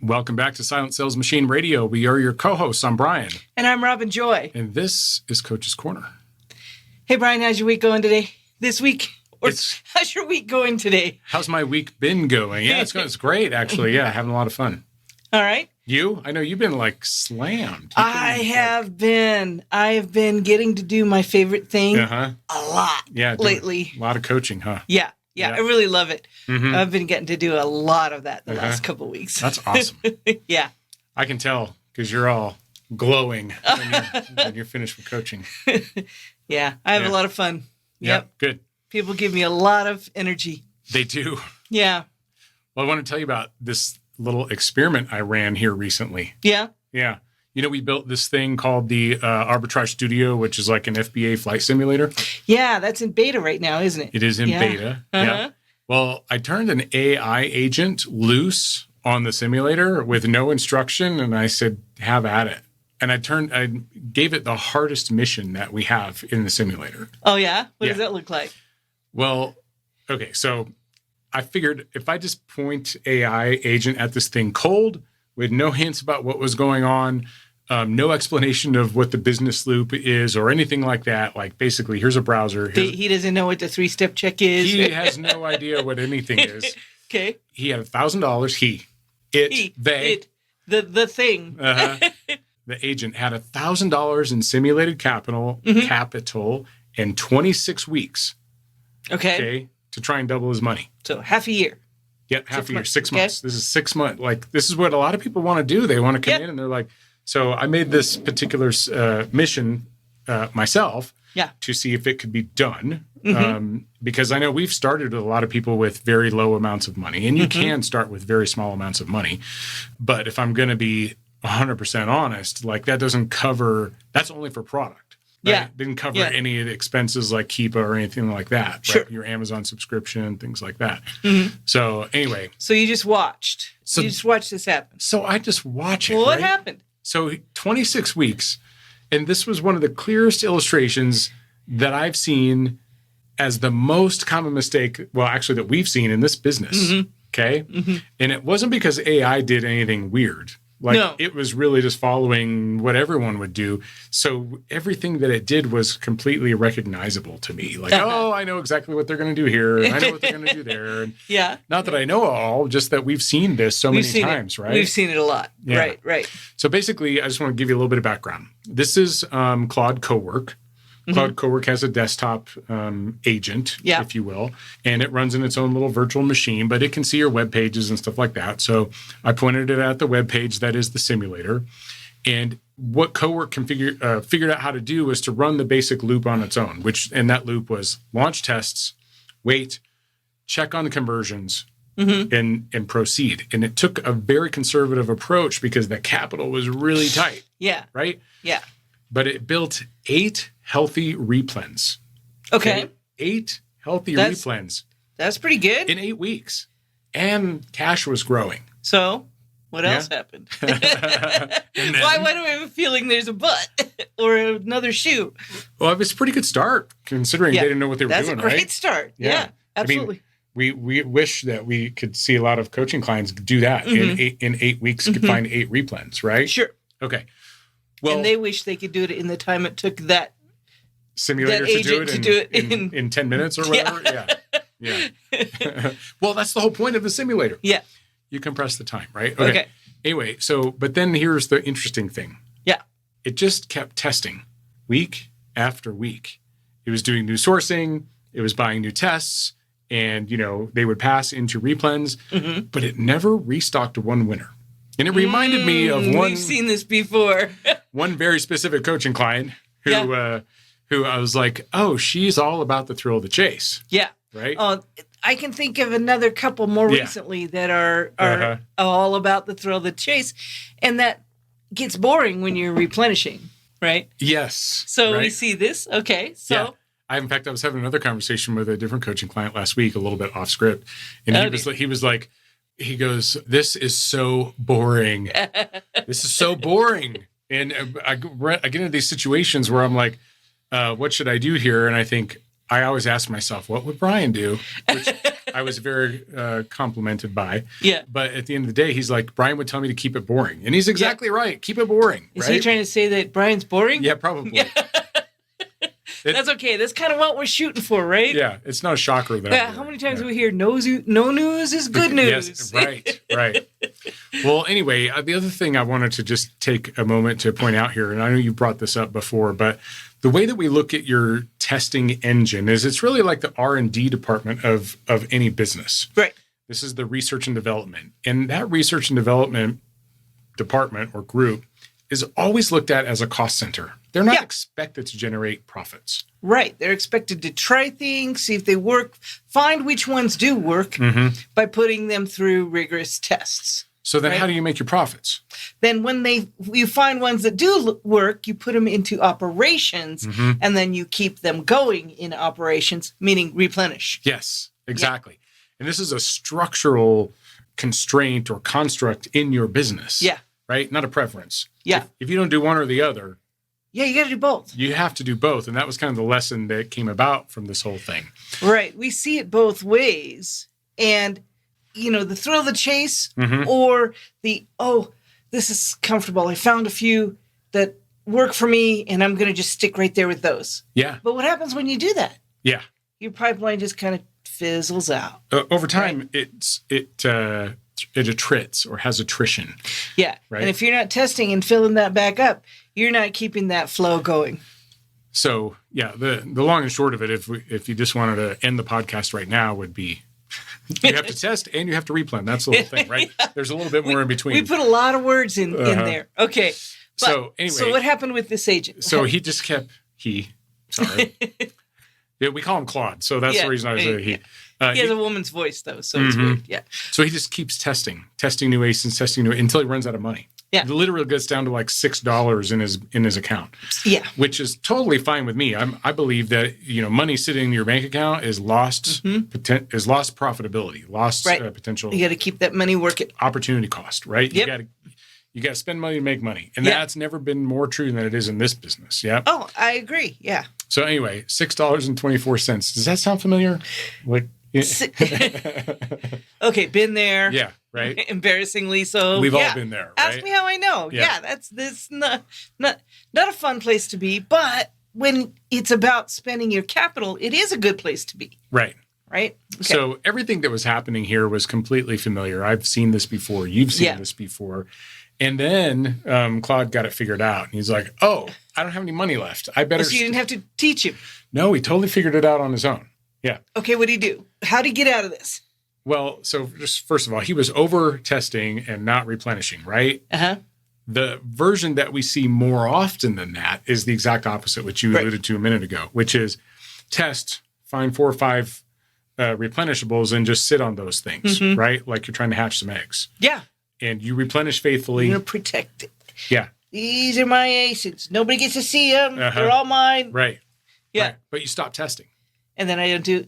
Welcome back to Silent Sales Machine Radio. We are your co-hosts. I'm Brian. And I'm Robin Joy. And this is Coach's Corner. Hey, Brian, how's your week going today? This week? Or how's your week going today? How's my week been going? Yeah, it's great, actually. Yeah, having a lot of fun. All right. You? I know you've been like slammed. I have been getting to do my favorite thing a lot lately. A lot of coaching, huh? Yeah. I really love it. Mm-hmm. I've been getting to do a lot of that the last couple of weeks. That's awesome. Yeah. I can tell because you're all glowing when you're finished with coaching. Yeah. I have a lot of fun. Yep. Good. People give me a lot of energy. They do. Yeah. Well, I want to tell you about this little experiment I ran here recently. Yeah? Yeah. You know, we built this thing called the Arbitrage Studio, which is like an FBA flight simulator. Yeah, that's in beta right now, isn't it? It is in beta. Yeah. Well, I turned an AI agent loose on the simulator with no instruction, and I said, have at it. And I gave it the hardest mission that we have in the simulator. Oh, yeah? What does that look like? Well, okay, so I figured if I just point AI agent at this thing cold with no hints about what was going on, no explanation of what the business loop is or anything like that. Like basically, here's a browser. He doesn't know what the 3-step check is. He has no idea what anything is. Okay. He had $1,000. The thing. The agent had $1,000 in simulated capital and 26 weeks. Okay. To try and double his money. So half a year. Yeah, half a year, 6 months. This is 6 months. Like, this is what a lot of people want to do. They want to come in and they're like, so I made this particular mission myself to see if it could be done. Because I know we've started with a lot of people with very low amounts of money, and you can start with very small amounts of money. But if I'm going to be 100% honest, like that doesn't cover, that's only for product. Right? Yeah. Didn't cover any of the expenses like Keepa or anything like that. Sure. Right? Your Amazon subscription, things like that. So anyway. So you just watched. You just watched this happen. So I just watch it. Well, what happened? So 26 weeks. And this was one of the clearest illustrations that I've seen as the most common mistake, well, actually that we've seen in this business. Okay. And it wasn't because AI did anything weird. It was really just following what everyone would do. So everything that it did was completely recognizable to me. Like, I know exactly what they're going to do here. And I know what they're going to do there. And not that I know all, just that we've seen this so many times, right? We've seen it a lot. Yeah. Right. So basically, I just want to give you a little bit of background. This is Claude Cowork. Claude Cowork has a desktop agent, if you will, and it runs in its own little virtual machine, but it can see your web pages and stuff like that. So I pointed it at the web page that is the simulator. And what Cowork figured out how to do was to run the basic loop on its own, and that loop was launch tests, wait, check on the conversions, and proceed. And it took a very conservative approach because the capital was really tight. Yeah. Right? Yeah. But it built 8 healthy replens. Okay. 8 healthy replens. That's pretty good. In 8 weeks. And cash was growing. So, what else happened? Why do I have a feeling there's a but or another shoe? Well, it was a pretty good start, considering they didn't know what they were doing, right? That's a great start. Yeah, absolutely. I mean, we wish that we could see a lot of coaching clients do that. In 8 weeks, could find 8 replens, right? Sure. Okay. Well, and they wish they could do it in the time it took that simulator to do it in 10 minutes or whatever. Yeah. Well, that's the whole point of the simulator. Yeah. You compress the time, right? Okay. Anyway, but then here's the interesting thing. Yeah. It just kept testing week after week. It was doing new sourcing. It was buying new tests. And, they would pass into replens. But it never restocked one winner. And it reminded me of one. We've seen this before. One very specific coaching client who I was like, oh, she's all about the thrill of the chase. Yeah. Right? I can think of another couple more recently that are all about the thrill of the chase. And that gets boring when you're replenishing, right? Yes. So we see this. Okay. So. Yeah. In fact, I was having another conversation with a different coaching client last week, a little bit off script. And he goes, this is so boring. This is so boring. And I get into these situations where I'm like, what should I do here? And I think, I always ask myself, what would Brian do? Which I was very complimented by. Yeah. But at the end of the day, he's like, Brian would tell me to keep it boring. And he's exactly right. Keep it boring. Is he trying to say that Brian's boring? Yeah, probably. Yeah. That's okay. That's kind of what we're shooting for, right? Yeah. It's not a shocker. How many times do we hear no news is good news? Yes, right. Well, anyway, the other thing I wanted to just take a moment to point out here, and I know you brought this up before, but the way that we look at your testing engine is it's really like the R&D department of any business. Right. This is the research and development. And that research and development department or group is always looked at as a cost center. They're not expected to generate profits. Right. They're expected to try things, see if they work, find which ones do work by putting them through rigorous tests. So then how do you make your profits? Then when you find ones that do work, you put them into operations and then you keep them going in operations, meaning replenish. Yes, exactly. Yeah. And this is a structural constraint or construct in your business. Yeah. Right? Not a preference. Yeah. If you don't do one or the other. Yeah, you got to do both. You have to do both. And that was kind of the lesson that came about from this whole thing. Right. We see it both ways. And, the thrill of the chase or the, this is comfortable. I found a few that work for me and I'm going to just stick right there with those. Yeah. But what happens when you do that? Yeah. Your pipeline just kind of fizzles out. Over time, it attrits or has attrition. Yeah. Right? And if you're not testing and filling that back up, you're not keeping that flow going. So, yeah, the long and short of it, if you just wanted to end the podcast right now, would be you have to test and you have to replan. That's the whole thing, right? There's a little bit more in between. We put a lot of words in there. Okay. So anyway. So what happened with this agent? So he just kept, sorry. Yeah, we call him Claude. So that's the reason I say he. He has a woman's voice, though, so it's weird. Yeah. So he just keeps testing new ASINs, until he runs out of money. Yeah. It literally gets down to like $6 in his account. Yeah. Which is totally fine with me. I believe that money sitting in your bank account is lost lost profitability, lost potential. You got to keep that money working. Opportunity cost, right? Yep. You got to spend money to make money, and that's never been more true than it is in this business. Yeah. Oh, I agree. Yeah. So anyway, $6.24. Does that sound familiar? Like. Okay, been there. Yeah, right. Embarrassingly so. We've all been there. Right? Ask me how I know. Yeah, that's not a fun place to be. But when it's about spending your capital, it is a good place to be. Right. Right. Okay. So everything that was happening here was completely familiar. I've seen this before. You've seen this before. And then Claude got it figured out. And he's like, "Oh, I don't have any money left. I better." So you didn't have to teach him. No, he totally figured it out on his own. Yeah. Okay, what did he do? How did he get out of this? Well, so just first of all, he was over testing and not replenishing, right? Uh-huh. The version that we see more often than that is the exact opposite, which you alluded to a minute ago, which is test, find 4 or 5 replenishables and just sit on those things, right? Like you're trying to hatch some eggs. Yeah. And you replenish faithfully. You're going to protect it. Yeah. These are my ASINs. Nobody gets to see them. They're all mine. Right. Yeah. Right. But you stop testing. And then I don't do,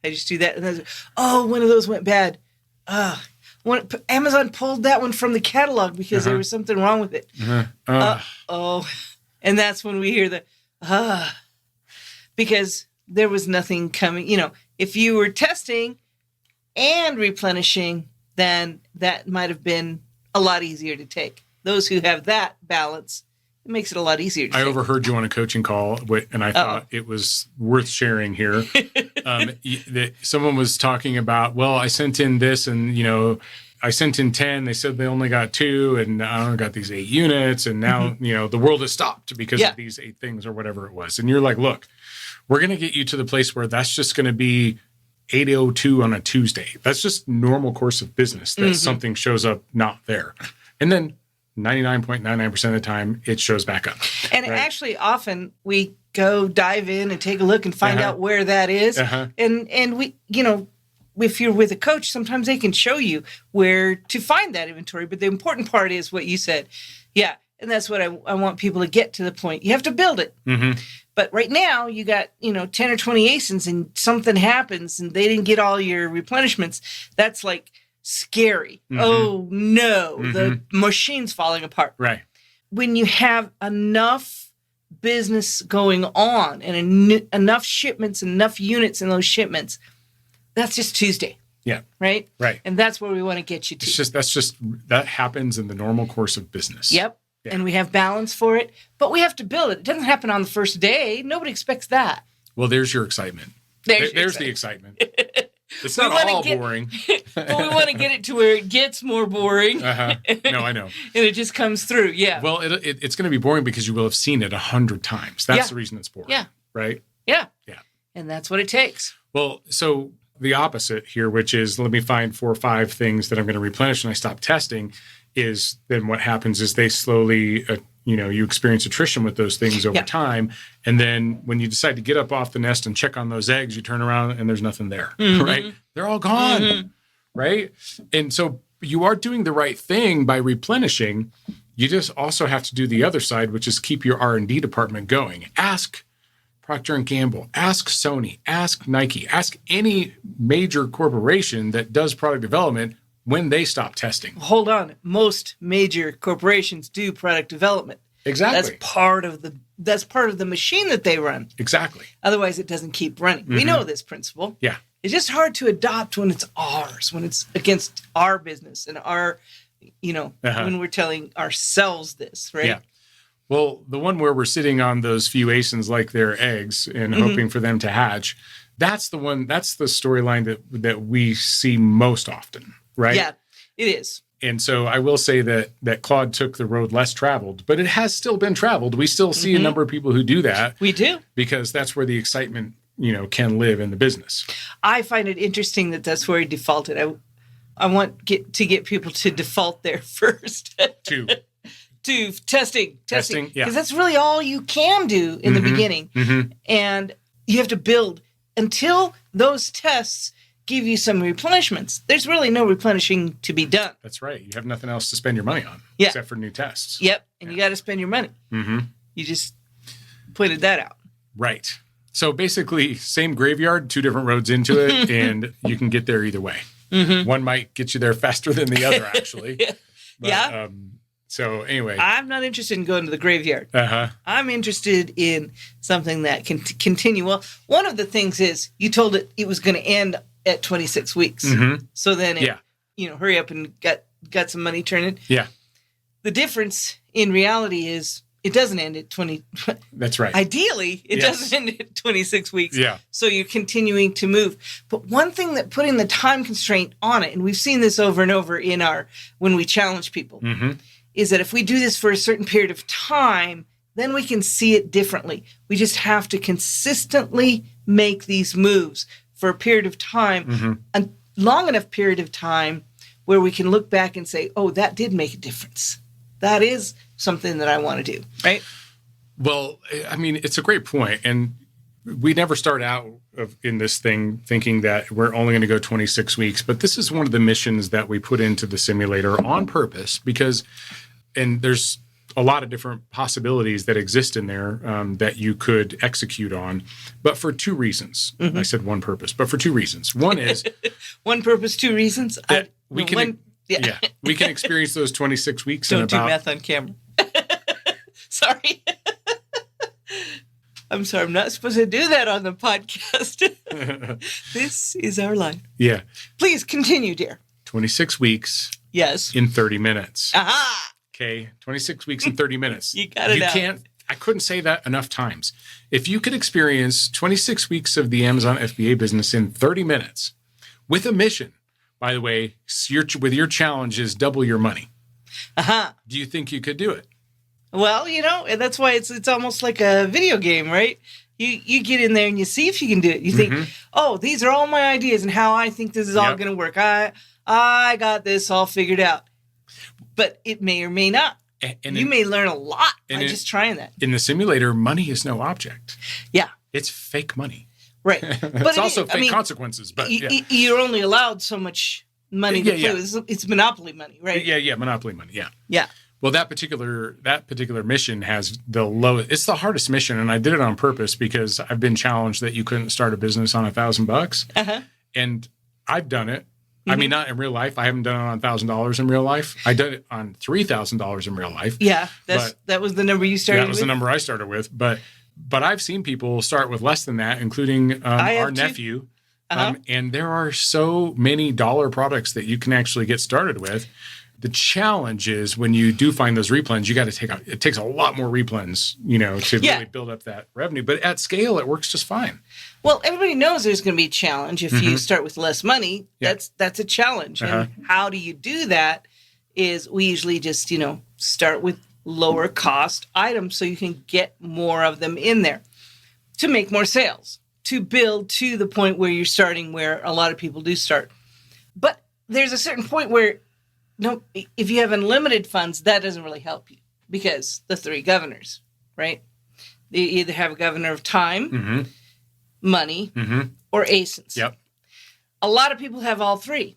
I just do that. And then, one of those went bad. Amazon pulled that one from the catalog because there was something wrong with it. And that's when we hear the, because there was nothing coming. If you were testing and replenishing, then that might have been a lot easier to take. Those who have that balance, it makes it a lot easier to take. Overheard you on a coaching call, and I thought it was worth sharing here. That someone was talking about, well, I sent in this and, I sent in 10. They said they only got 2 and I only got these 8 units. And now, the world has stopped because of these 8 things or whatever it was. And you're like, look, we're going to get you to the place where that's just going to be 8:02 on a Tuesday. That's just normal course of business that something shows up not there. And then 99.99% of the time, it shows back up. And actually, often we go dive in and take a look and find out where that is. And we, if you're with a coach, sometimes they can show you where to find that inventory. But the important part is what you said. Yeah. And that's what I want people to get to the point. You have to build it. But right now, you got, 10 or 20 ASINs and something happens and they didn't get all your replenishments. That's like scary. Oh, no. The machine's falling apart. Right. When you have enough business going on and enough shipments, enough units in those shipments, that's just Tuesday. Yeah. Right? Right. And that's where we want to get you to. That happens in the normal course of business. Yep. Yeah. And we have balance for it, but we have to build it. It doesn't happen on the first day. Nobody expects that. Well, there's your excitement. There's the excitement. It's not all boring. But we want to get it to where it gets more boring. No, I know. And it just comes through. Yeah. Well, it's going to be boring because you will have seen it 100 times. That's the reason it's boring. Yeah. Right? Yeah. Yeah. And that's what it takes. Well, so the opposite here, which is let me find 4 or 5 things that I'm going to replenish and I stop testing, is then what happens is they slowly, you experience attrition with those things over time. And then when you decide to get up off the nest and check on those eggs, you turn around and there's nothing there, right? They're all gone, right? And so you are doing the right thing by replenishing. You just also have to do the other side, which is keep your R&D department going. Ask Procter & Gamble, ask Sony, ask Nike, ask any major corporation that does product development when they stop testing. Hold on. Most major corporations do product development. Exactly. That's part of the machine that they run. Exactly. Otherwise, it doesn't keep running. We know this principle. Yeah. It's just hard to adopt when it's ours, when it's against our business and our, when we're telling ourselves this, right? Yeah. Well, the one where we're sitting on those few ASINs like they're eggs and hoping for them to hatch, that's the storyline that we see most often. Right? Yeah, it is. And so I will say that Claude took the road less traveled, but it has still been traveled. We still see a number of people who do that. We do. Because that's where the excitement, can live in the business. I find it interesting that that's where he defaulted. I want to get people to default there first. To testing. Yeah. Because that's really all you can do in the beginning. And you have to build until those tests give you some replenishments. There's really no replenishing to be done. That's right. You have nothing else to spend your money on except for new tests. Yep. And you got to spend your money. You just pointed that out. Right. So basically, same graveyard, 2 different roads into it, and you can get there either way. One might get you there faster than the other, actually. But, so anyway. I'm not interested in going to the graveyard. I'm interested in something that can continue. Well, one of the things is you told it was going to end at 26 weeks. So then, hurry up and got some money turning. Yeah. The difference in reality is it doesn't end at 20. That's right. Ideally, it doesn't end at 26 weeks. Yeah. So you're continuing to move. But one thing that putting the time constraint on it, and we've seen this over and over when we challenge people, is that if we do this for a certain period of time, then we can see it differently. We just have to consistently make these moves for a period of time, a long enough period of time where we can look back and say, oh, that did make a difference. That is something that I want to do, right? Well, I mean, it's a great point. And we never start out in this thing thinking that we're only going to go 26 weeks. But this is one of the missions that we put into the simulator on purpose because, and there's a lot of different possibilities that exist in there that you could execute on, but for 2 reasons. I said one purpose, but for 2 reasons. One is one purpose, 2 reasons. That we can experience those 26 weeks. Don't do math on camera. Sorry. I'm sorry. I'm not supposed to do that on the podcast. This is our life. Yeah. Please continue, dear. 26 weeks. Yes. In 30 minutes. Aha. Okay. 26 weeks in 30 minutes. You got it. I couldn't say that enough times. If you could experience 26 weeks of the Amazon FBA business in 30 minutes with a mission, by the way, with your challenge is double your money. Do you think you could do it? Well, that's why it's almost like a video game, right? You get in there and you see if you can do it. You think, oh, these are all my ideas and how I think this is all going to work. I got this all figured out. But it may or may not. And you may learn a lot by just trying that. In the simulator, money is no object. Yeah. It's fake money. Right. But it's also fake consequences. But you're only allowed so much money to play. It's monopoly money, right? Yeah, monopoly money. Yeah. Yeah. Well, that particular mission has the lowest. It's the hardest mission, and I did it on purpose because I've been challenged that you couldn't start a business on $1,000, and I've done it. I mean, not in real life. I haven't done it on $1,000 in real life. I did it on $3,000 in real life. Yeah, that was the number you started with? That was the number I started with. But I've seen people start with less than that, including our nephew. And there are so many dollar products that you can actually get started with. The challenge is when you do find those replens, you got to it takes a lot more replens, to really build up that revenue. But at scale, it works just fine. Well, everybody knows there's going to be a challenge if you start with less money. That's a challenge. And how do you do that is we usually just, start with lower cost items so you can get more of them in there to make more sales, to build to the point where you're starting where a lot of people do start. But there's a certain point where if you have unlimited funds, that doesn't really help you because the three governors, right? They either have a governor of time, money, or ASINs. Yep. A lot of people have all three.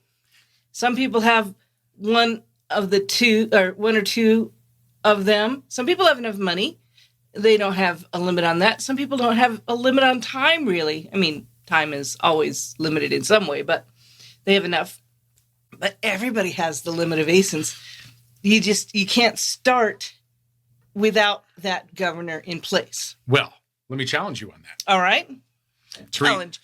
Some people have one of the two or one or two of them. Some people have enough money. They don't have a limit on that. Some people don't have a limit on time, really. I mean, time is always limited in some way, but they have enough. But everybody has the limit of ASINs. You can't start without that governor in place. Well, let me challenge you on that. All right. Challenge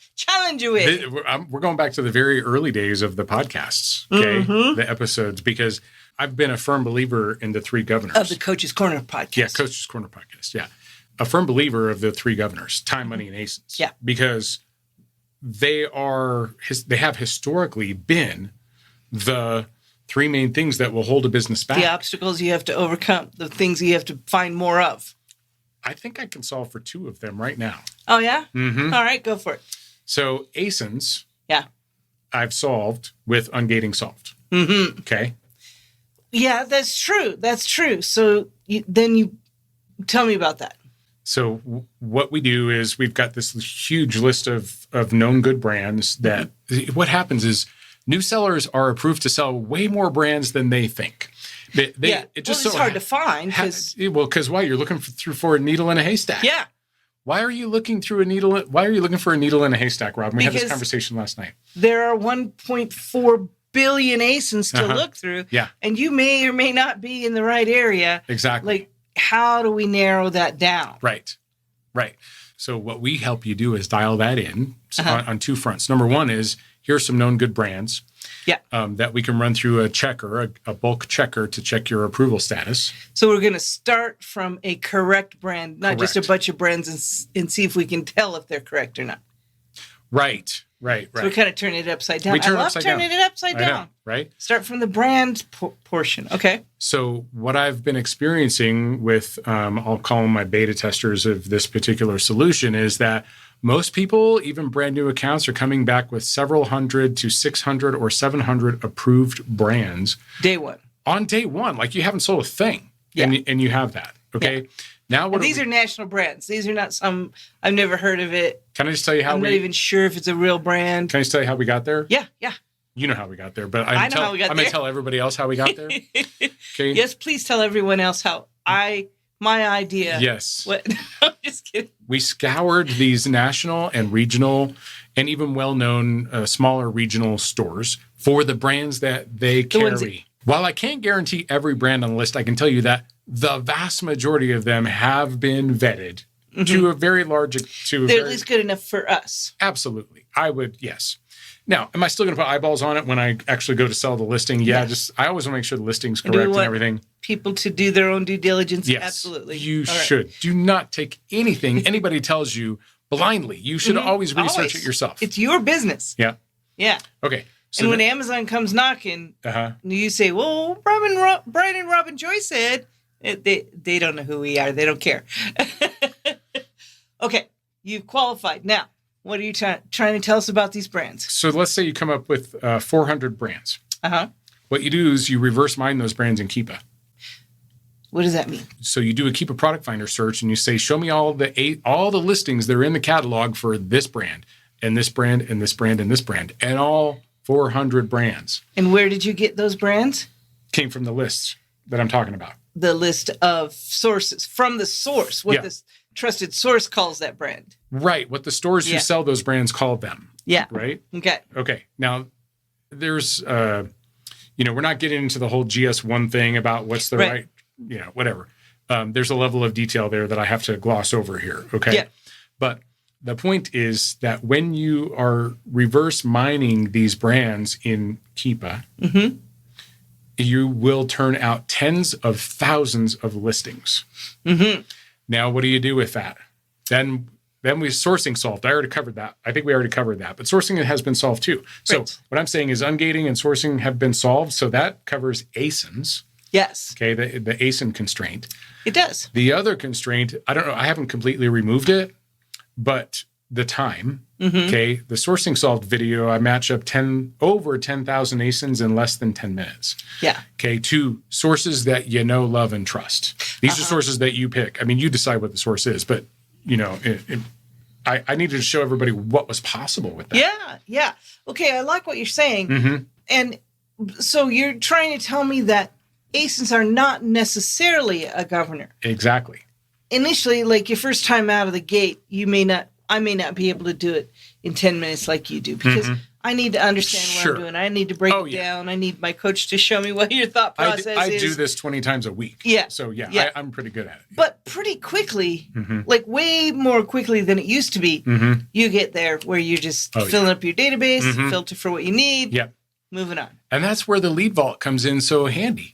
you with. We're going back to the very early days of the podcasts, okay? The episodes, because I've been a firm believer in the three governors. Of the Coach's Corner podcast. Yeah, Coach's Corner podcast, yeah. A firm believer of the three governors, time, money, and ASINs. Yeah. Because they have historically been the three main things that will hold a business back. The obstacles you have to overcome, the things you have to find more of. I think I can solve for two of them right now. Oh, yeah? All right, go for it. So ASINs, I've solved with ungating solved. Okay? Yeah, that's true. So then you tell me about that. So what we do is we've got this huge list of known good brands that what happens is new sellers are approved to sell way more brands than they think. It's hard to find. Because why? You're looking for a needle in a haystack. Yeah. Why are you looking for a needle in a haystack, Rob? We had this conversation last night. There are 1.4 billion ASINs to look through. Yeah. And you may or may not be in the right area. Exactly. Like, how do we narrow that down? Right. So what we help you do is dial that in on two fronts. Number one is here's some known good brands that we can run through a checker, a bulk checker to check your approval status. So we're going to start from a correct brand, not just a bunch of brands and see if we can tell if they're correct or not. Right. So we kind of turn it upside down. I love turning it upside down. Know, right? Start from the brand portion. Okay. So what I've been experiencing with, I'll call them my beta testers of this particular solution, is that most people, even brand new accounts, are coming back with several hundred to 600 or 700 approved brands. Day one. On day one. Like you haven't sold a thing. Yeah. And you have that. Okay. Yeah. Now, these are national brands. These are not some, I've never heard of it. Can I just tell you how I'm not even sure if it's a real brand. Can I just tell you how we got there? Yeah. You know how we got there, but I know how we got there. I'm going to tell everybody else how we got there. Okay. Yes, please tell everyone else how my idea. Yes. What? I'm just kidding. We scoured these national and regional and even well-known smaller regional stores for the brands that they carry. While I can't guarantee every brand on the list, I can tell you that the vast majority of them have been vetted to a very large... They're at least good enough for us. Absolutely. I would, yes. Now, am I still going to put eyeballs on it when I actually go to sell the listing? Yeah, I always want to make sure the listing's correct and everything. People to do their own due diligence? Yes, absolutely. You should. Do not take anything anybody tells you blindly. You should always research it yourself. It's your business. Yeah. Okay. So and when Amazon comes knocking, you say, well, Brian and Robin Joy said... They don't know who we are. They don't care. Okay, you've qualified. Now, what are you trying to tell us about these brands? So let's say you come up with 400 brands. What you do is you reverse mine those brands in Keepa. What does that mean? So you do a Keepa Product Finder search and you say, show me all the listings that are in the catalog for this brand and this brand and this brand and this brand and all 400 brands. And where did you get those brands? Came from the lists that I'm talking about. The list of sources from the source, what the trusted source calls that brand. Right. What the stores who sell those brands call them. Yeah. Right? Okay. Now, there's, we're not getting into the whole GS1 thing about what's the right, whatever. There's a level of detail there that I have to gloss over here. Okay. Yeah. But the point is that when you are reverse mining these brands in Keepa, you will turn out tens of thousands of listings. Now, what do you do with that? Then we sourcing solved. I already covered that. I think we already covered that. But sourcing has been solved too. So what I'm saying is ungating and sourcing have been solved. So that covers ASINs. Yes. Okay, the ASIN constraint. It does. The other constraint, I don't know, I haven't completely removed it, but the time. Okay, the sourcing solved video, I match up over 10,000 ASINs in less than 10 minutes. Yeah. Okay, to sources that you know, love, and trust. These are sources that you pick. I mean, you decide what the source is, but I needed to show everybody what was possible with that. Yeah. Okay, I like what you're saying. And so you're trying to tell me that ASINs are not necessarily a governor. Exactly. Initially, like your first time out of the gate, I may not be able to do it in 10 minutes like you do because I need to understand what I'm doing. I need to break it down. I need my coach to show me what your thought process is. I do this 20 times a week. Yeah. So I'm pretty good at it. But pretty quickly, like way more quickly than it used to be, you get there where you're just filling up your database, filter for what you need, moving on. And that's where the lead vault comes in so handy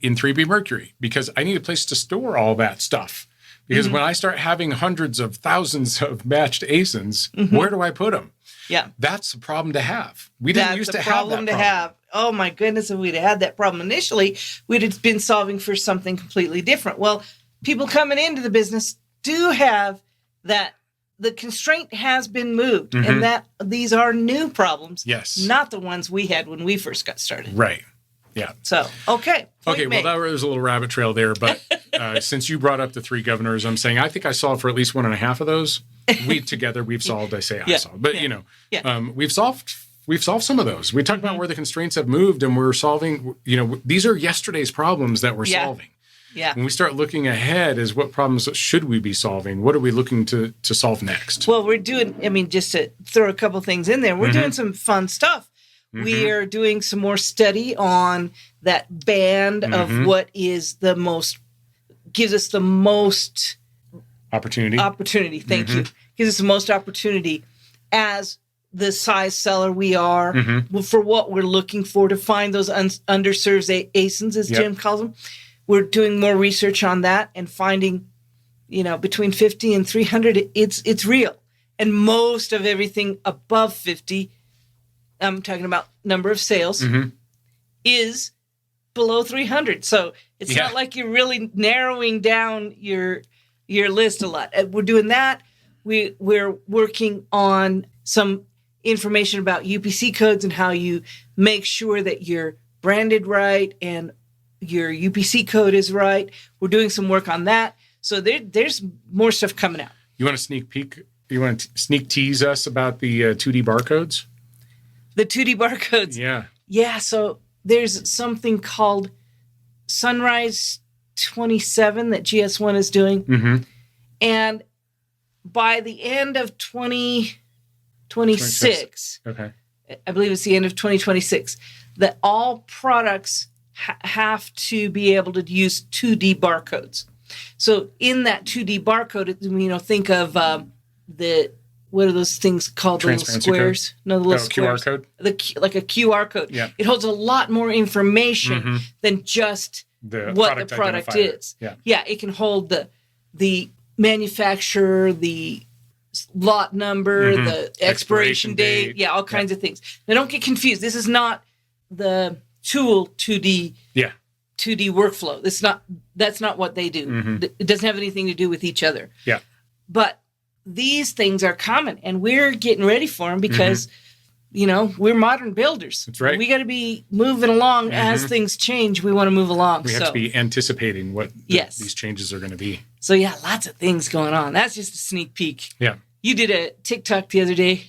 in 3B Mercury, because I need a place to store all that stuff. Because when I start having hundreds of thousands of matched ASINs, where do I put them? Yeah. That's a problem to have. We didn't used to have that problem. Oh, my goodness, if we'd had that problem initially, we'd have been solving for something completely different. Well, people coming into the business do have that. The constraint has been moved, and that these are new problems, not the ones we had when we first got started. Right. Yeah. So, okay. Well, that was a little rabbit trail there, but since you brought up the 3 governors, I'm saying I think I solved for at least 1.5 of those. We've solved. I say I solved, but we've solved some of those. We talked about where the constraints have moved, and we're solving. These are yesterday's problems that we're solving. Yeah. When we start looking ahead, is what problems should we be solving? What are we looking to solve next? Well, we're doing. Just to throw a couple things in there, we're doing some fun stuff. We are doing some more study on that band of what is gives us the most opportunity. Thank you. Gives us the most opportunity as the size seller we are for what we're looking for to find those underserved ASINs, as Jim calls them. We're doing more research on that and finding, between 50 and 300, it's real. And most of everything above 50, I'm talking about number of sales, is below 300. So it's not like you're really narrowing down your list a lot. We're doing that. We're working on some information about UPC codes and how you make sure that you're branded right and your UPC code is right. We're doing some work on that. So there's more stuff coming out. You want to sneak peek? You want to sneak tease us about the 2D barcodes? The 2D barcodes. Yeah. Yeah. So there's something called Sunrise 27 that GS1 is doing. And by the end of 2026, I believe it's the end of 2026, that all products have to be able to use 2D barcodes. So in that 2D barcode, think of what are those things called? The little squares? Code? No, the little squares. QR code? Like a QR code. Yeah. It holds a lot more information than just what the product is. Yeah, it can hold the manufacturer, the lot number, the expiration date. Yeah, all kinds of things. Now, don't get confused. This is not the tool 2D 2D workflow. That's not what they do. It doesn't have anything to do with each other. Yeah. But these things are common, and we're getting ready for them because we're modern builders. That's right. We got to be moving along as things change. We want to move along. We have to be anticipating what these changes are going to be. So lots of things going on. That's just a sneak peek. Yeah. You did a TikTok the other day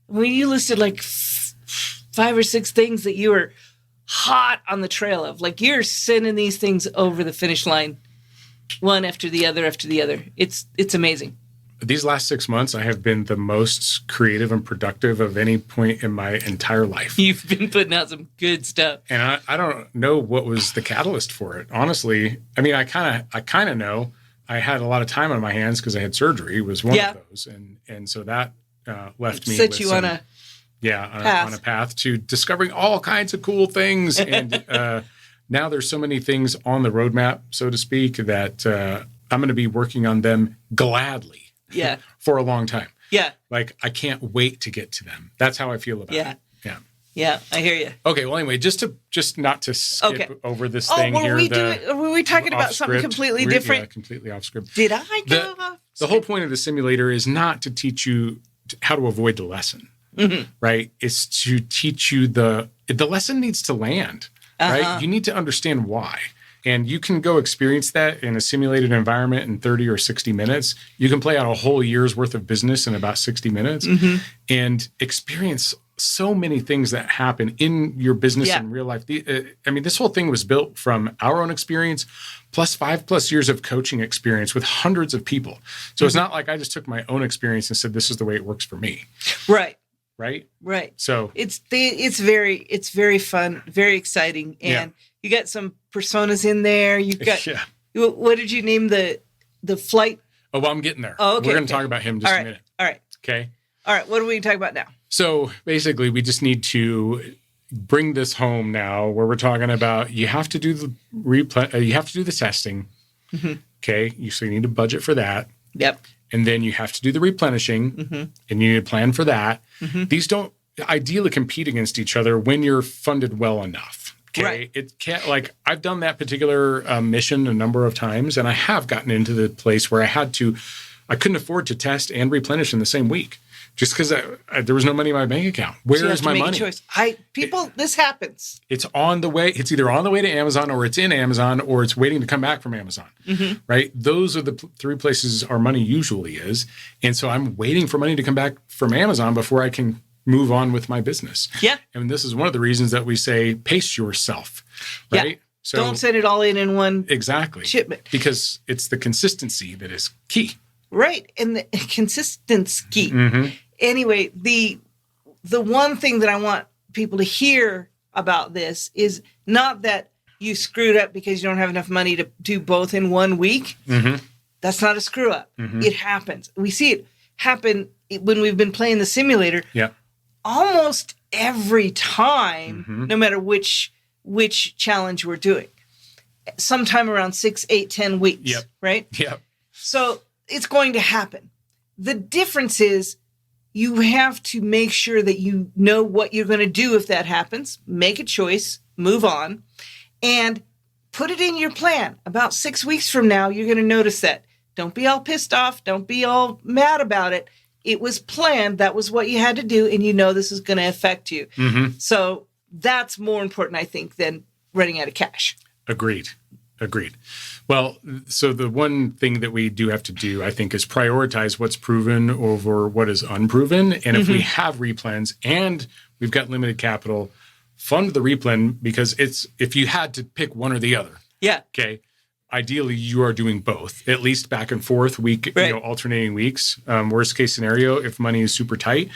when you listed like 5 or 6 things that you were hot on the trail of. Like you're sending these things over the finish line, one after the other after the other. It's amazing. these last 6 months, I have been the most creative and productive of any point in my entire life. You've been putting out some good stuff. And I don't know what was the catalyst for it. Honestly, I mean, I kind of know. I had a lot of time on my hands because I had surgery was one of those. And so that left me set you on a path to discovering all kinds of cool things. And now there's so many things on the roadmap, so to speak, that I'm going to be working on them gladly for a long time. Yeah. Like, I can't wait to get to them. That's how I feel about it. Yeah. Yeah, I hear you. Okay, well, anyway, just not to skip over this thing here. Were we talking about something completely different? Yeah, completely off script. Did I go off? The whole point of the simulator is not to teach you how to avoid the lesson, right? It's to teach you the lesson needs to land, right? You need to understand why. And you can go experience that in a simulated environment in 30 or 60 minutes. You can play out a whole year's worth of business in about 60 minutes and experience so many things that happen in your business in real life. I mean, this whole thing was built from our own experience plus 5+ years of coaching experience with hundreds of people. So it's not like I just took my own experience and said, this is the way it works for me. Right. So it's very fun, very exciting. And you got some personas in there. You've got, what did you name the flight? Oh, well, I'm getting there. Oh, okay. We're going to talk about him in just a minute. All right. Okay. All right. What are we going to talk about now? So basically, we just need to bring this home now, where we're talking about you have to do the you have to do the testing. Okay, so you need to budget for that. Yep. And then you have to do the replenishing, and you need to plan for that. These don't ideally compete against each other when you're funded well enough. Okay, right. It can't, like, I've done that particular mission a number of times, and I have gotten into the place where I couldn't afford to test and replenish in the same week. Just because there was no money in my bank account. Where is my money? This happens. It's on the way. It's either on the way to Amazon, or it's in Amazon, or it's waiting to come back from Amazon. Right? Those are the three places our money usually is. And so I'm waiting for money to come back from Amazon before I can move on with my business. Yeah. And this is one of the reasons that we say pace yourself. Right? Yeah. So don't send it all in one shipment. Because it's the consistency that is key. Right. And the consistency. Anyway, the one thing that I want people to hear about this is not that you screwed up because you don't have enough money to do both in 1 week. That's not a screw up. It happens. We see it happen when we've been playing the simulator. Yeah. Almost every time, no matter which challenge we're doing. Sometime around 6, 8, 10 weeks. Right? Yep. So it's going to happen. The difference is you have to make sure that you know what you're going to do if that happens. Make a choice, move on, and put it in your plan. About 6 weeks from now, you're going to notice that. Don't be all pissed off. Don't be all mad about it. It was planned. That was what you had to do, and you know this is going to affect you. So that's more important, I think, than running out of cash. Agreed. Well, so the one thing that we do have to do, I think, is prioritize what's proven over what is unproven. And if we have replens and we've got limited capital, fund the replen, because if you had to pick one or the other. Yeah. Okay. Ideally, you are doing both, at least back and forth, alternating weeks. Worst case scenario, if money is super tight.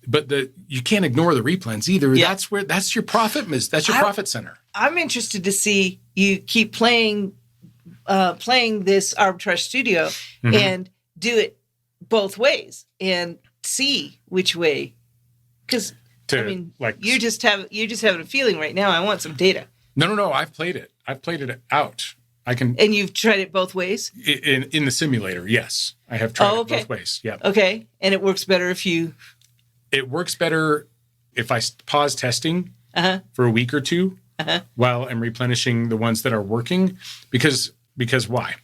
But you can't ignore the replens either. Yeah. That's your profit. That's your profit center. I'm interested to see you keep playing this arbitrage studio and do it both ways and see which way. Because you're just having a feeling right now. I want some data. No. I've played it. I've played it out. And you've tried it both ways? In the simulator, yes. I have tried it both ways. Yeah. Okay. And it works better if you. It works better if I pause testing for a week or two while I'm replenishing the ones that are working. Because why?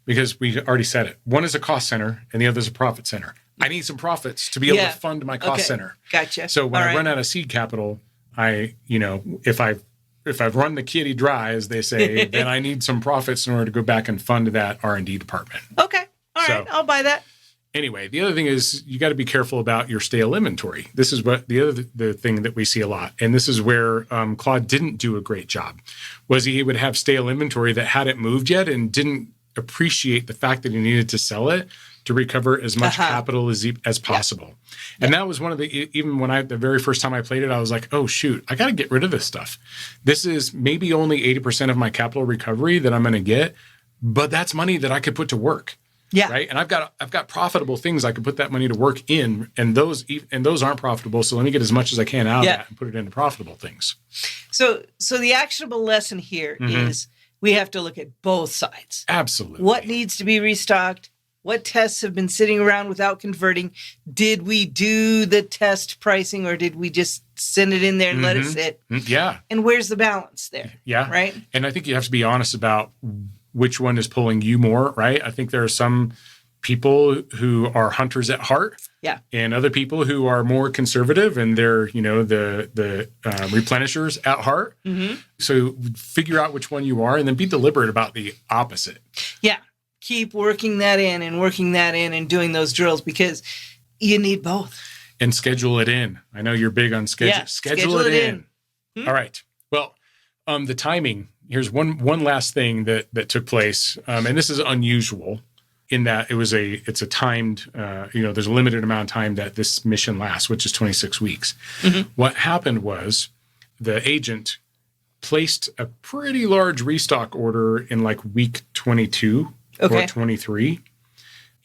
Because we already said it. One is a cost center and the other is a profit center. I need some profits to be able to fund my cost center. Gotcha. So when I run out of seed capital, if I've run the kitty dry, as they say, then I need some profits in order to go back and fund that R&D department. Okay. All right. I'll buy that. Anyway, the other thing is you got to be careful about your stale inventory. This is what the thing that we see a lot. And this is where Claude didn't do a great job, was he would have stale inventory that hadn't moved yet and didn't appreciate the fact that he needed to sell it to recover as much capital as possible. Yeah. And that was one of even when the very first time I played it, I was like, oh, shoot, I got to get rid of this stuff. This is maybe only 80% of my capital recovery that I'm going to get, but that's money that I could put to work. Yeah. Right. And I've got profitable things I could put that money to work in, and those aren't profitable. So let me get as much as I can out of that and put it into profitable things. So the actionable lesson here is we have to look at both sides. Absolutely. What needs to be restocked? What tests have been sitting around without converting? Did we do the test pricing, or did we just send it in there and let it sit? Yeah. And where's the balance there? Yeah. Right. And I think you have to be honest about which one is pulling you more, right? I think there are some people who are hunters at heart, and other people who are more conservative, and they're the replenishers at heart. So figure out which one you are, and then be deliberate about the opposite. Yeah, keep working that in and doing those drills, because you need both. And schedule it in. I know you're big on schedule. Yeah, schedule it in. All right. Well, the timing. Here's one last thing that took place, and this is unusual in that it's a timed, there's a limited amount of time that this mission lasts, which is 26 weeks. What happened was the agent placed a pretty large restock order in like week 22 or 23,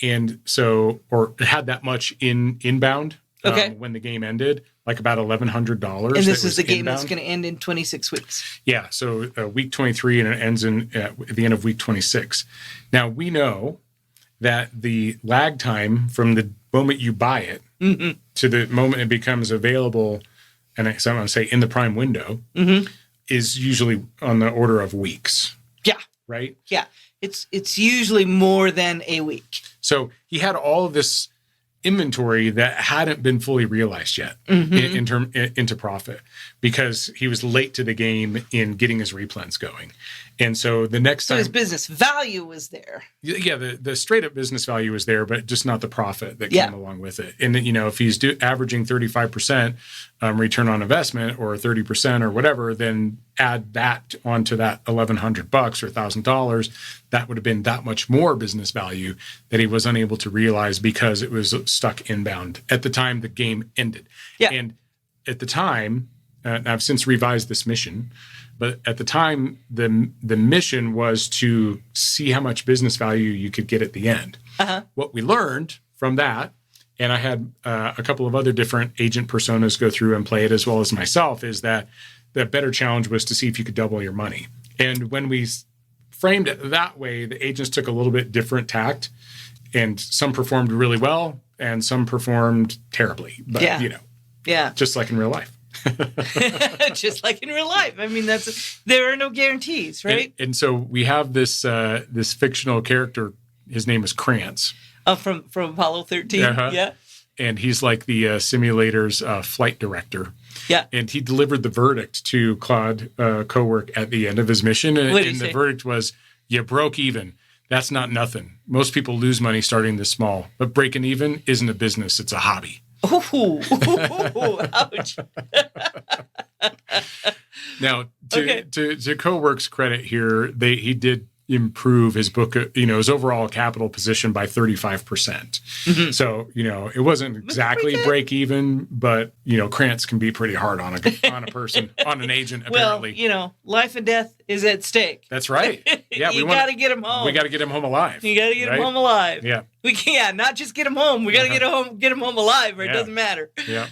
and so or had that much inbound. When the game ended, like about $1,100. And this is the game that's going to end in 26 weeks. Yeah, so week 23, and it ends at the end of week 26. Now, we know that the lag time from the moment you buy it to the moment it becomes available, and I want to say in the prime window, is usually on the order of weeks. Yeah. Right? Yeah. It's usually more than a week. So he had all of this inventory that hadn't been fully realized yet into profit, because he was late to the game in getting his replens going. And so the next time, his business value was there. Yeah, the straight up business value was there, but just not the profit that came along with it. And if he's averaging 35% return on investment, or 30% or whatever, then add that onto that $1,100 or $1,000. That would have been that much more business value that he was unable to realize because it was stuck inbound at the time the game ended. Yeah. And at the time, and I've since revised this mission, but at the time, the mission was to see how much business value you could get at the end. What we learned from that, and I had a couple of other different agent personas go through and play it as well as myself, is that the better challenge was to see if you could double your money. And when we framed it that way, the agents took a little bit different tact, and some performed really well and some performed terribly. But, just like in real life. Just like in real life. I mean, there are no guarantees, right? And so we have this fictional character. His name is Kranz. From Apollo 13. Yeah. And he's like the simulator's flight director. Yeah. And he delivered the verdict to Claude Cowork at the end of his mission. And the verdict was, you broke even. That's not nothing. Most people lose money starting this small, but breaking even isn't a business. It's a hobby. Ooh, ouch. Now, to Cowork's credit here, he did improve his book, his overall capital position by 35%. So, it wasn't exactly break even, but, Krantz can be pretty hard on a person, on an agent, apparently. Well, life and death is at stake. That's right. Yeah, you got to get him home. We got to get him home alive. You got to get him home alive. Yeah. We can't, not just get him home. We got to get him home alive, or it doesn't matter. Yeah.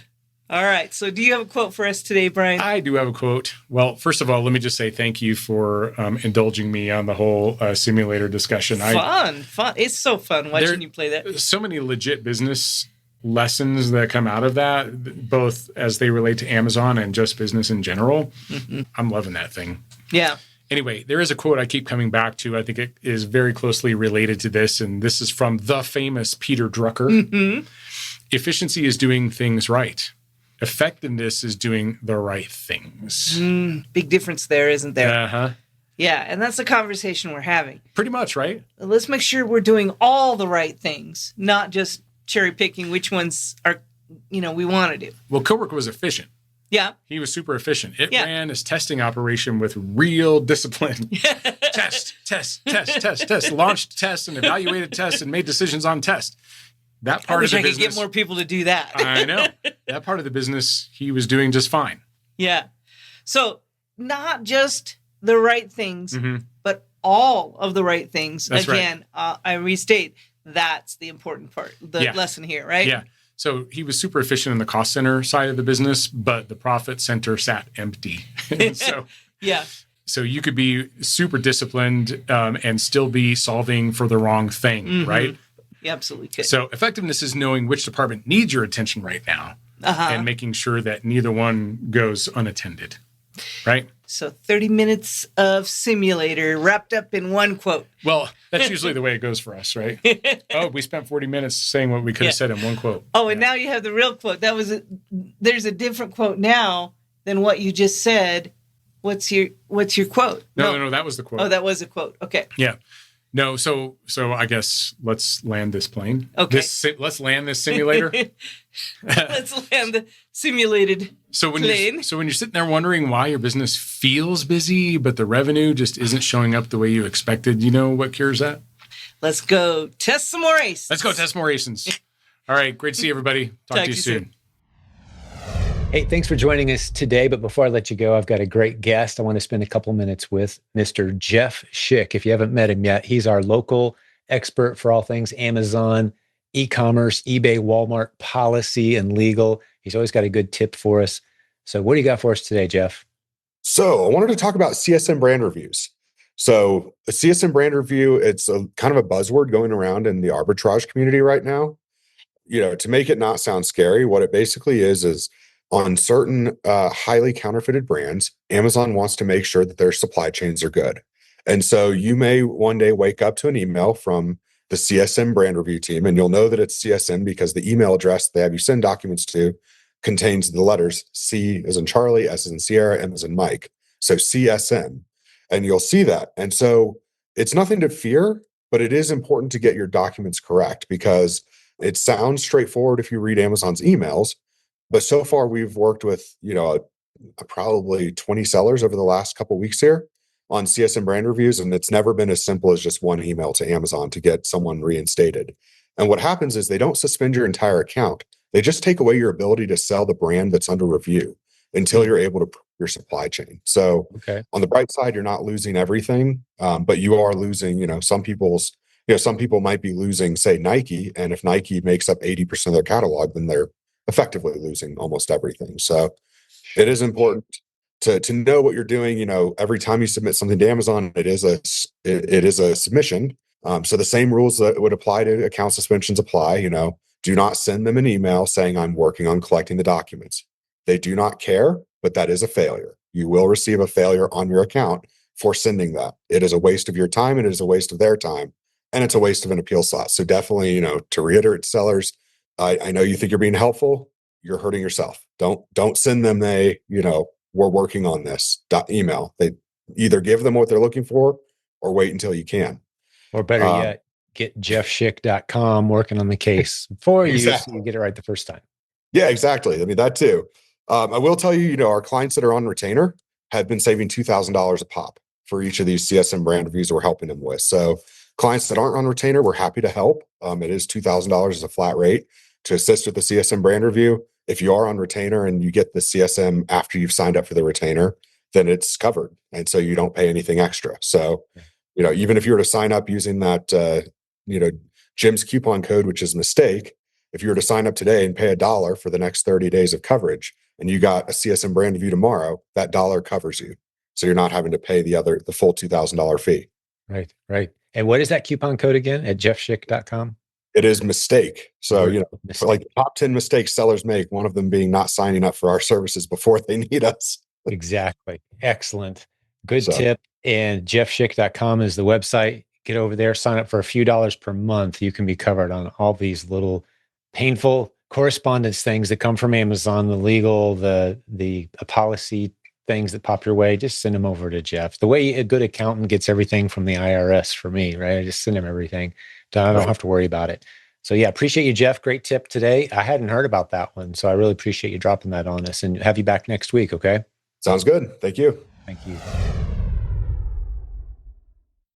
All right. So do you have a quote for us today, Brian? I do have a quote. Well, first of all, let me just say thank you for indulging me on the whole simulator discussion. Fun. It's so fun watching you play that. So many legit business lessons that come out of that, both as they relate to Amazon and just business in general. I'm loving that thing. Yeah. Anyway, there is a quote I keep coming back to. I think it is very closely related to this, and this is from the famous Peter Drucker. Efficiency is doing things right. Effectiveness is doing the right things. Big difference there, isn't there? Uh-huh. Yeah, and that's the conversation we're having. Pretty much, right? Let's make sure we're doing all the right things, not just cherry picking which ones are, we want to do. Well, Cowork was efficient. Yeah. He was super efficient. It ran his testing operation with real discipline. Test, launched tests and evaluated tests and made decisions on test. That part of the business. I could get more people to do that. I know. That part of the business, he was doing just fine. Yeah. So not just the right things, but all of the right things. That's Again, right. I restate, that's the important part, the lesson here, right? Yeah. So he was super efficient in the cost center side of the business, but the profit center sat empty. So you could be super disciplined and still be solving for the wrong thing, right? You absolutely could. So effectiveness is knowing which department needs your attention right now and making sure that neither one goes unattended, right? So 30 minutes of simulator wrapped up in one quote. Well, that's usually the way it goes for us, right? We spent 40 minutes saying what we could have said in one quote. Oh, and now you have the real quote. There's a different quote now than what you just said. What's your quote? No, that was the quote. Oh, that was a quote. Okay. Yeah. No, so I guess let's land this plane. Okay. Let's land this simulator. Let's land the simulated plane. So when you're sitting there wondering why your business feels busy, but the revenue just isn't showing up the way you expected, you know what cures that? Let's go test some more ASINs. Let's go test more ASINs. All right. Great to see everybody. Talk to you soon. Hey, thanks for joining us today. But before I let you go, I've got a great guest I want to spend a couple minutes with, Mr. Jeff Schick. If you haven't met him yet, he's our local expert for all things Amazon, e-commerce, eBay, Walmart, policy, and legal. He's always got a good tip for us. So what do you got for us today, Jeff? So I wanted to talk about CSM brand reviews. So a CSM brand review, it's a kind of a buzzword going around in the arbitrage community right now. You know, to make it not sound scary, what it basically is on certain highly counterfeited brands, Amazon wants to make sure that their supply chains are good. And so you may one day wake up to an email from the CSM brand review team, and you'll know that it's CSM because the email address they have you send documents to contains the letters C as in Charlie, S as in Sierra, M as in Mike. So CSM. And you'll see that. And so it's nothing to fear, but it is important to get your documents correct because it sounds straightforward if you read Amazon's emails. But so far, we've worked with, probably 20 sellers over the last couple of weeks here on CSM brand reviews, and it's never been as simple as just one email to Amazon to get someone reinstated. And what happens is they don't suspend your entire account. They just take away your ability to sell the brand that's under review until you're able to prove your supply chain. So on the bright side, you're not losing everything, but you are losing, some people might be losing, say, Nike, and if Nike makes up 80% of their catalog, then they're effectively losing almost everything. So it is important to know what you're doing. Every time you submit something to Amazon, it is a submission. So the same rules that would apply to account suspensions apply. Do not send them an email saying I'm working on collecting the documents. They do not care, but that is a failure. You will receive a failure on your account for sending that. It is a waste of your time, and it is a waste of their time, and it's a waste of an appeal slot. So definitely, to reiterate, sellers, I know you think you're being helpful. You're hurting yourself. Don't send them we're working on this email. They either give them what they're looking for or wait until you can. Or better yet, get jeffschick.com working on the case for you so you get it right the first time. Yeah, exactly. I mean, that too. I will tell you, our clients that are on retainer have been saving $2,000 a pop for each of these CSM brand reviews we're helping them with. So clients that aren't on retainer, we're happy to help. It is $2,000 as a flat rate to assist with the CSM brand review. If you are on retainer and you get the CSM after you've signed up for the retainer, then it's covered. And so you don't pay anything extra. So, even if you were to sign up using that, Jim's coupon code, which is mistake, if you were to sign up today and pay $1 for the next 30 days of coverage and you got a CSM brand review tomorrow, that $1 covers you. So you're not having to pay the full $2,000 fee. Right. And what is that coupon code again at jeffschick.com? It is mistake. So, like the top 10 mistakes sellers make, one of them being not signing up for our services before they need us. Exactly. Excellent. Good tip. And jeffschick.com is the website. Get over there, sign up for a few dollars per month. You can be covered on all these little painful correspondence things that come from Amazon, the legal, the policy things that pop your way. Just send them over to Jeff. The way a good accountant gets everything from the IRS for me, right? I just send him everything. I don't have to worry about it. So yeah, appreciate you, Jeff. Great tip today. I hadn't heard about that one, so I really appreciate you dropping that on us, and have you back next week. Okay. Sounds good. Thank you. Thank you.